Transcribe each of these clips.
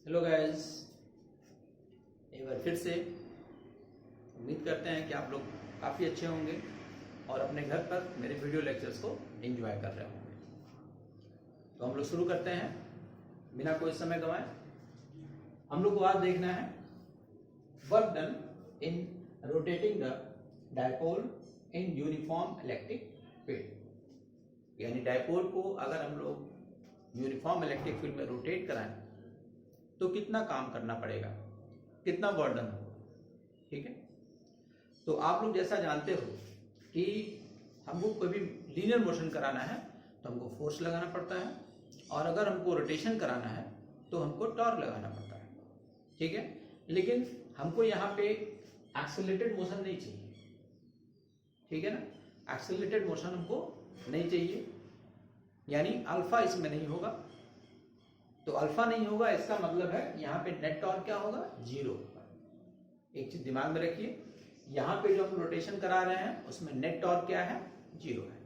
Hello guys, एक बार फिर से उम्मीद करते हैं कि आप लोग काफ़ी अच्छे होंगे और अपने घर पर मेरे वीडियो लेक्चर्स को एंजॉय कर रहे होंगे। तो हम लोग शुरू करते हैं बिना कोई समय गंवाए। हम लोग को आज देखना है work done in rotating the dipole in uniform electric field. यानी डायपोल को अगर हम लोग यूनिफॉर्म इलेक्ट्रिक फील्ड में रोटेट कराएं तो कितना काम करना पड़ेगा, कितना वर्डन होगा। ठीक है, तो आप लोग जैसा जानते हो कि हमको कोई भी लीनियर मोशन कराना है तो हमको फोर्स लगाना पड़ता है, और अगर हमको रोटेशन कराना है तो हमको टॉर्क लगाना पड़ता है। ठीक है, लेकिन हमको यहाँ पे एक्सेलरेटेड मोशन नहीं चाहिए। ठीक है ना, एक्सेलरेटेड मोशन हमको नहीं चाहिए, यानी अल्फा इसमें नहीं होगा। तो अल्फा नहीं होगा, इसका मतलब है यहाँ पे नेट टॉर्क क्या होगा, जीरो होगा। एक चीज दिमाग में रखिए, यहाँ पे जो हम रोटेशन करा रहे हैं उसमें नेट टॉर्क क्या है, जीरो है।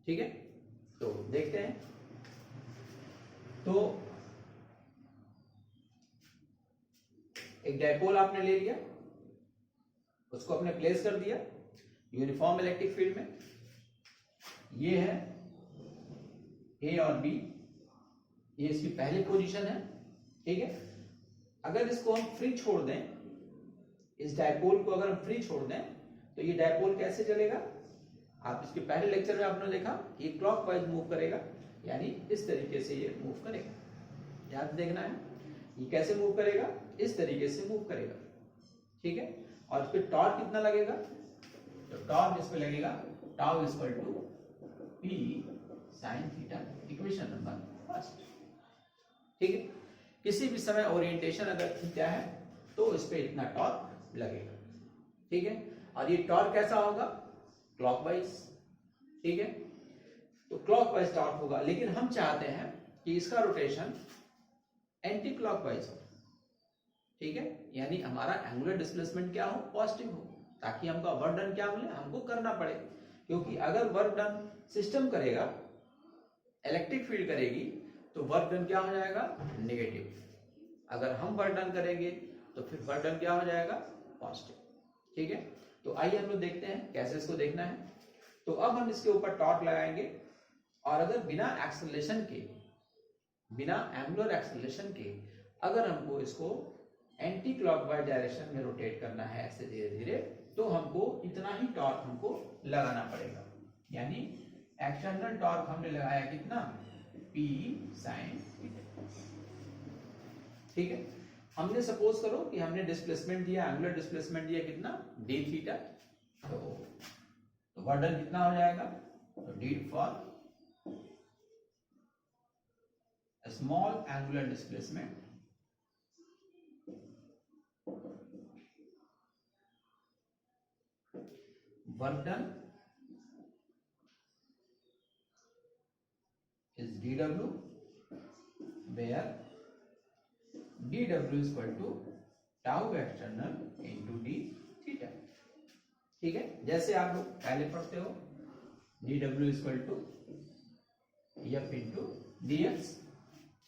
ठीक है, तो देखते हैं। तो एक डायपोल आपने ले लिया, उसको आपने प्लेस कर दिया यूनिफॉर्म इलेक्ट्रिक फील्ड में। ये है ए और बी, ये इसकी पहली पोजीशन है। ठीक है, अगर इसको हम फ्री छोड़ दें, इस डायपोल को अगर हम फ्री छोड़ दें तो ये डायपोल कैसे चलेगा। आप इसके पहले लेक्चर में आपने देखा ये क्लॉकवाइज मूव करेगा, यानी इस तरीके से ये मूव करेगा। याद देखना है ये कैसे मूव करेगा, इस तरीके से मूव करेगा। ठीक है, और इस पे टॉर्क कितना लगेगा, तो टॉर्क इस पे लगेगा tau equal to P sine theta, equation number first. ठीक है, किसी भी समय ओरिएंटेशन अगर थीटा है तो इस पे इतना टॉर्क लगेगा। ठीक है, और ये टॉर्क कैसा होगा, क्लॉकवाइज। ठीक है, तो क्लॉकवाइज टॉर्क होगा, लेकिन हम चाहते हैं कि इसका रोटेशन एंटी क्लॉकवाइज हो। ठीक है, यानी हमारा एंगुलर डिस्प्लेसमेंट क्या हो, पॉजिटिव हो, ताकि हमका वर्क डन क्या मिले, हमको करना पड़े। क्योंकि अगर वर्क डन सिस्टम करेगा, इलेक्ट्रिक फील्ड करेगी, तो वर्क डन क्या हो जाएगा, नेगेटिव। अगर हम वर्क डन करेंगे तो फिर वर्क डन क्या हो जाएगा, पॉजिटिव। ठीक है, तो आइए हम लोग देखते हैं कैसे इसको देखना है। तो अब हम इसके ऊपर टॉर्क लगाएंगे, और अगर बिना एक्सेलरेशन के, बिना एंगुलर एक्सेलरेशन के अगर हमको इसको एंटी क्लॉकवाइज डायरेक्शन में रोटेट करना है ऐसे धीरे धीरे, तो हमको इतना ही टॉर्क हमको लगाना पड़ेगा। यानी एक्सटर्नल टॉर्क हमने लगाया कितना, P साइन थीटा। ठीक है, हमने सपोज करो कि हमने डिस्प्लेसमेंट दिया, एंगुलर डिस्प्लेसमेंट दिया कितना, d थीटा। तो वर्क डन कितना हो जाएगा, तो d for small angular displacement work done is dw, where dw is equal to tau external into d theta। ठीक है, जैसे आप लोग पहले पढ़ते हो dw is equal to f into dx।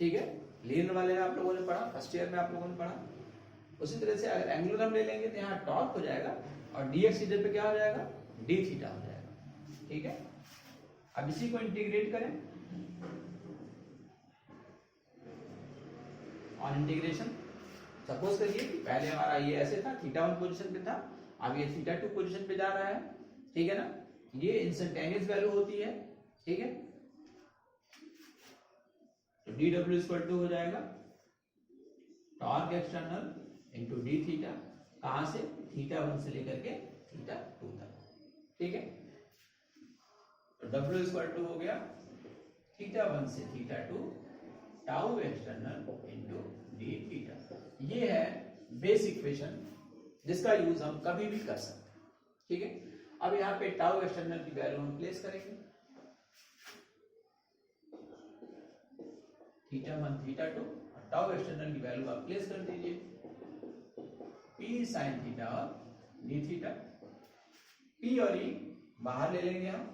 ठीक है, लीनियर वाले आप लोगों ने पढ़ा, फर्स्ट ईयर में आप लोगों ने पढ़ा। उसी तरह से अगर एंगुलर हम ले लेंगे तो यहाँ टॉर्क हो जाएगा, और dx इधर पे क्या हो जाएगा, d थीटा हो जाएगा। ठीक है, अब इसी को इंटीग्रेट करें ऑन इंटीग्रेशन। सपोज करिए कि पहले हमारा ये ऐसे था, थीटा 1 पोजीशन पे था, अब ये थीटा 2 पोजीशन पे जा रहा है। ठीक है ना, ये इंस्टेंटेनियस वैल्यू होती है। ठीक है, तो dw इक्वल टू हो जाएगा torque external into D theta, कहां से, थीटा 1 से लेकर के थीटा 2 तक। ठीक है, तो w इक्वल टू हो गया थीटा 1 से theta 2 tau external into D theta. ये है बेस इक्वेशन जिसका यूज हम कभी भी कर सकते हैं। ठीक है, अब यहाँ पे टाउ एक्सटर्नल की वैल्यू हम प्लेस करेंगे, थीटा 1 थीटा 2, और टाउ एक्सटर्नल की वैल्यू आप प्लेस कर दीजिए p साइन थीटा और डी थीटा। p और e बाहर ले लेंगे हम,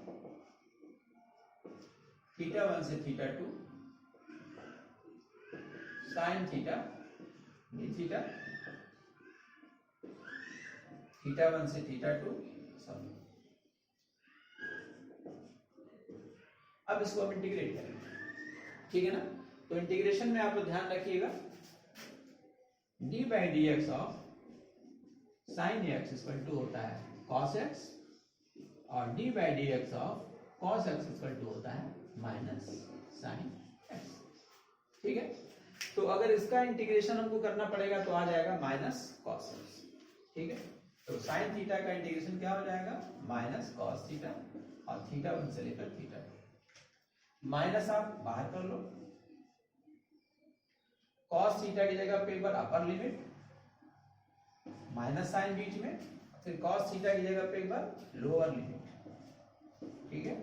थीटा 1 से theta 2 sine theta D theta, theta 1 से थीटा 2 सॉरी। अब इसको हम इंटीग्रेट करेंगे, ठीक है ना। तो इंटीग्रेशन में आप लोग ध्यान रखिएगा, d by d x of sine x equal to होता है कॉस एक्स, और d by d x of cos x equal to होता है माइनस साइन एक्स, ठीक है। तो अगर इसका इंटीग्रेशन हमको करना पड़ेगा तो आ जाएगा माइनस कॉस एक्स, ठीक है। तो साइन थीटा का इंटीग्रेशन क्या हो जाएगा, माइनस कॉस थीटा, और थीटा 1 से लेकर थीटा 2, माइनस आप बाहर कर लो, कॉस थीटा की जगह पे एक बार अपर लिमिट, माइनस साइन बीच में, फिर कॉस थीटा की जगह पे एक बार लोअर लिमिट, ठीक है।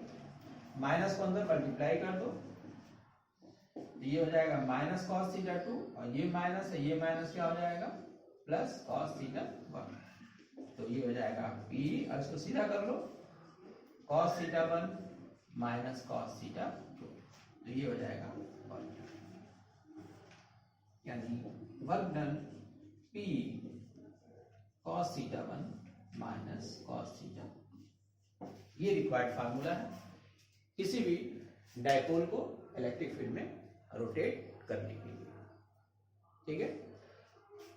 माइनस को अंदर मल्टीप्लाई कर दो, ये हो जाएगा माइनस कॉस थीटा 2, और ये माइनस है, ये माइनस क्या हो जाएगा, प्लस कॉस थीटा 1। तो ये हो जाएगा P, और इसको सीधा कर लो, cos theta 1 minus cos theta 2, तो ये हो जाएगा वर्क, यानी work done P cos theta 1 minus cos theta. ये रिक्वायर्ड फार्मूला है किसी भी डायपोल को इलेक्ट्रिक फील्ड में रोटेट करने के लिए, ठीक है।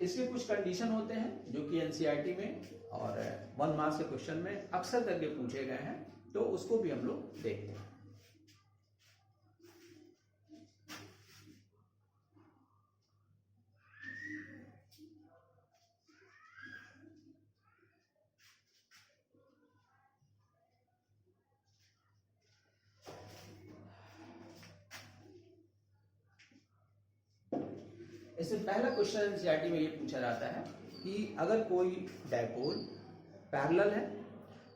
इसके कुछ कंडीशन होते हैं जो कि एनसीईआरटी में और 1 मार्क्स के क्वेश्चन में अक्सर करके पूछे गए हैं, तो उसको भी हम लोग देखते हैं। इसमें पहला क्वेश्चन एनसीईआरटी में ये पूछा जाता है कि अगर कोई डायपोल पैरेलल है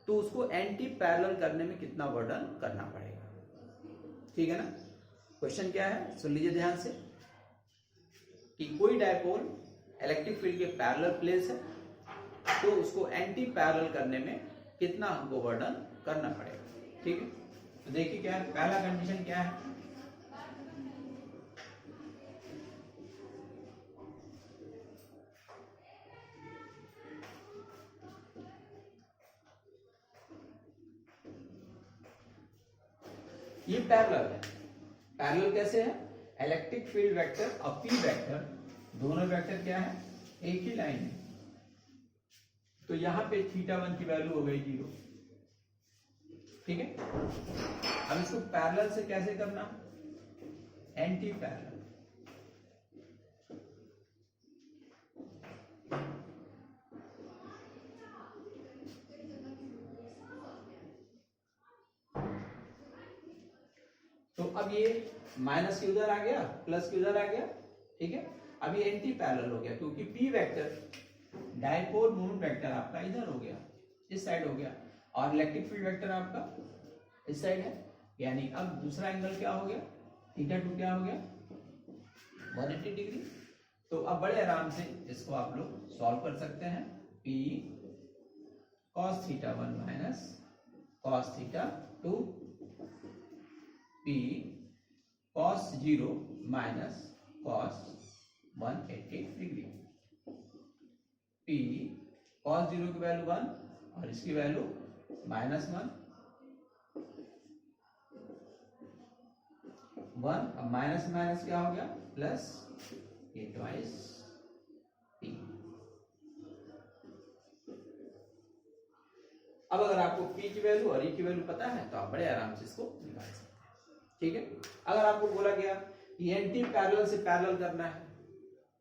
तो उसको एंटी पैरेलल करने में कितना वर्डन करना पड़ेगा, ठीक है ना। क्वेश्चन क्या है, सुन लीजिए ध्यान से, कि कोई डायपोल इलेक्ट्रिक फील्ड के पैरेलल प्लेस है तो उसको एंटी पैरेलल करने में कितना हमको वर्डन करना पड़ेगा, ठीक है। तो देखिए क्या है, पहला कंडीशन क्या है, ये पैरेलल है। पैरेलल कैसे है, इलेक्ट्रिक फील्ड वेक्टर और पी वेक्टर दोनों वेक्टर क्या है, एक ही लाइन है। तो यहां पे थीटा 1 की वैल्यू हो गई 0, ठीक है। अब इसको पैरेलल से कैसे करना, एंटी पैरेलल, तो अब ये माइनस की उधर आ गया, प्लस की उधर आ गया, ठीक है। अब ये एंटी पैरेलल हो गया क्योंकि P vector dipole moment vector आपका इधर हो गया, इस साइड हो गया, और इलेक्ट्रिक फील्ड वेक्टर आपका इस साइड है, यानी अब दूसरा एंगल क्या हो गया, थीटा 2 क्या हो गया, 180 डिग्री। तो अब बड़े आराम से इसको आप लोग सॉल्व कर सकते हैं, P cos theta 1 minus cos theta 2, P cos 0 minus cos 180 degree, P cos 0 की वैल्यू 1 और इसकी वैल्यू -1, 1 अब माइनस माइनस क्या हो गया, प्लस, ये ट्वाइस P। अब अगर आपको P की वैल्यू और E की वैल्यू पता है तो आप बड़े आराम से इसको निकाल सकते हैं, ठीक है। अगर आपको बोला गया कि एंटी पैरेलल से पैरेलल करना है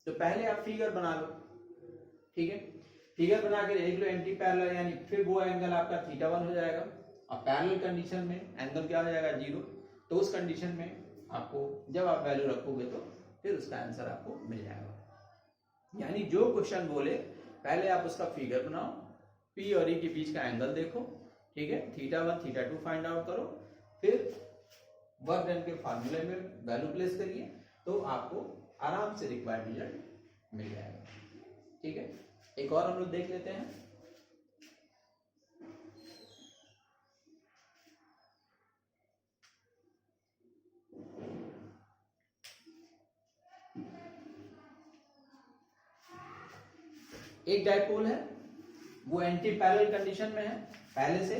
तो पहले आप फिगर बना लो, ठीक है। फिगर बना के देख लो एंटी पैरेलल, यानी फिर वो एंगल आपका थीटा 1 हो जाएगा, और पैरेलल कंडीशन में एंगल क्या हो जाएगा, 0। तो उस कंडीशन में आपको जब आप वैल्यू रखोगे तो फिर उसका आंसर आपको मिल जाएगा। यानी जो क्वेश्चन बोले पहले आप उसका फिगर बनाओ, P और E के बीच का एंगल देखो, ठीक है, थीटा 1 थीटा 2 फाइंड आउट करो, फिर वर्क डन के फार्मूले में वैल्यू प्लेस करिए, तो आपको आराम से रिक्वायर्ड रिजल्ट मिल जाएगा, ठीक है। एक और हम लोग देख लेते हैं, एक डायपोल है वो एंटी पैरेलल कंडीशन में है पहले से,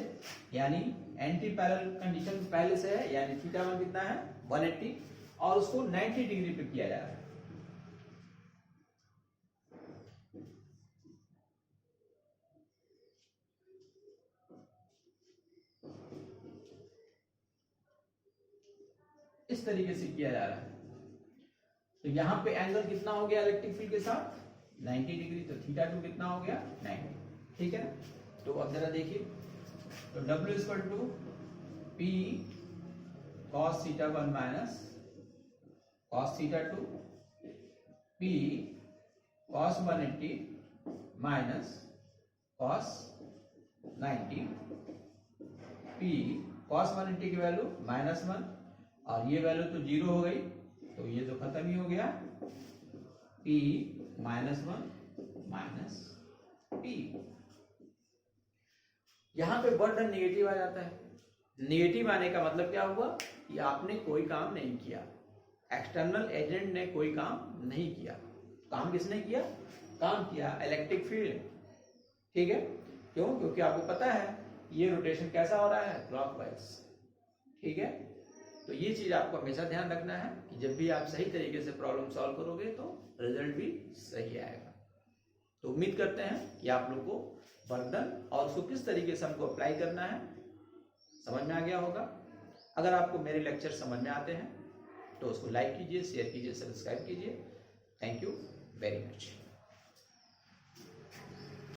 यानी एंटी पैरेलल कंडीशन में पहले से है, यानी थीटा वन कितना है 180, और उसको 90 डिग्री पे किया जा रहा है। इस तरीके से किया जा रहा है। तो यहां पे एंगल कितना हो गया इलेक्ट्रिक फील्ड के साथ 90 डिग्री, तो थीटा टू कितना हो गया 90, ठीक है ना। तो अब जरा देखिए, तो W equal to P cos theta one minus cos theta two, P cos 180 minus cos 90, P cos 180 की वैल्यू -1 और ये वैल्यू तो 0 हो गई, तो ये तो खत्म ही हो गया, P -1 माइनस P। यहां पे बर्डन नेगेटिव आ जाता है। नेगेटिव आने का मतलब क्या हुआ कि आपने कोई काम नहीं किया, एक्सटर्नल एजेंट ने कोई काम नहीं किया। काम किसने किया? काम किया इलेक्ट्रिक फील्ड, ठीक है। क्यों? क्योंकि आपको पता है ये रोटेशन कैसा हो रहा है, क्लॉकवाइज, ठीक है। तो ये चीज आपको हमेशा ध्यान रखना है कि जब भी आप सही तरीके से प्रॉब्लम सॉल्व करोगे तो रिजल्ट भी सही आएगा। तो उम्मीद करते हैं कि आप लोग को बर्डन और उसको किस तरीके से हमको अप्लाई करना है समझ में आ गया होगा। अगर आपको मेरे लेक्चर समझ में आते हैं तो उसको लाइक कीजिए, शेयर कीजिए, सब्सक्राइब कीजिए। Thank you very much.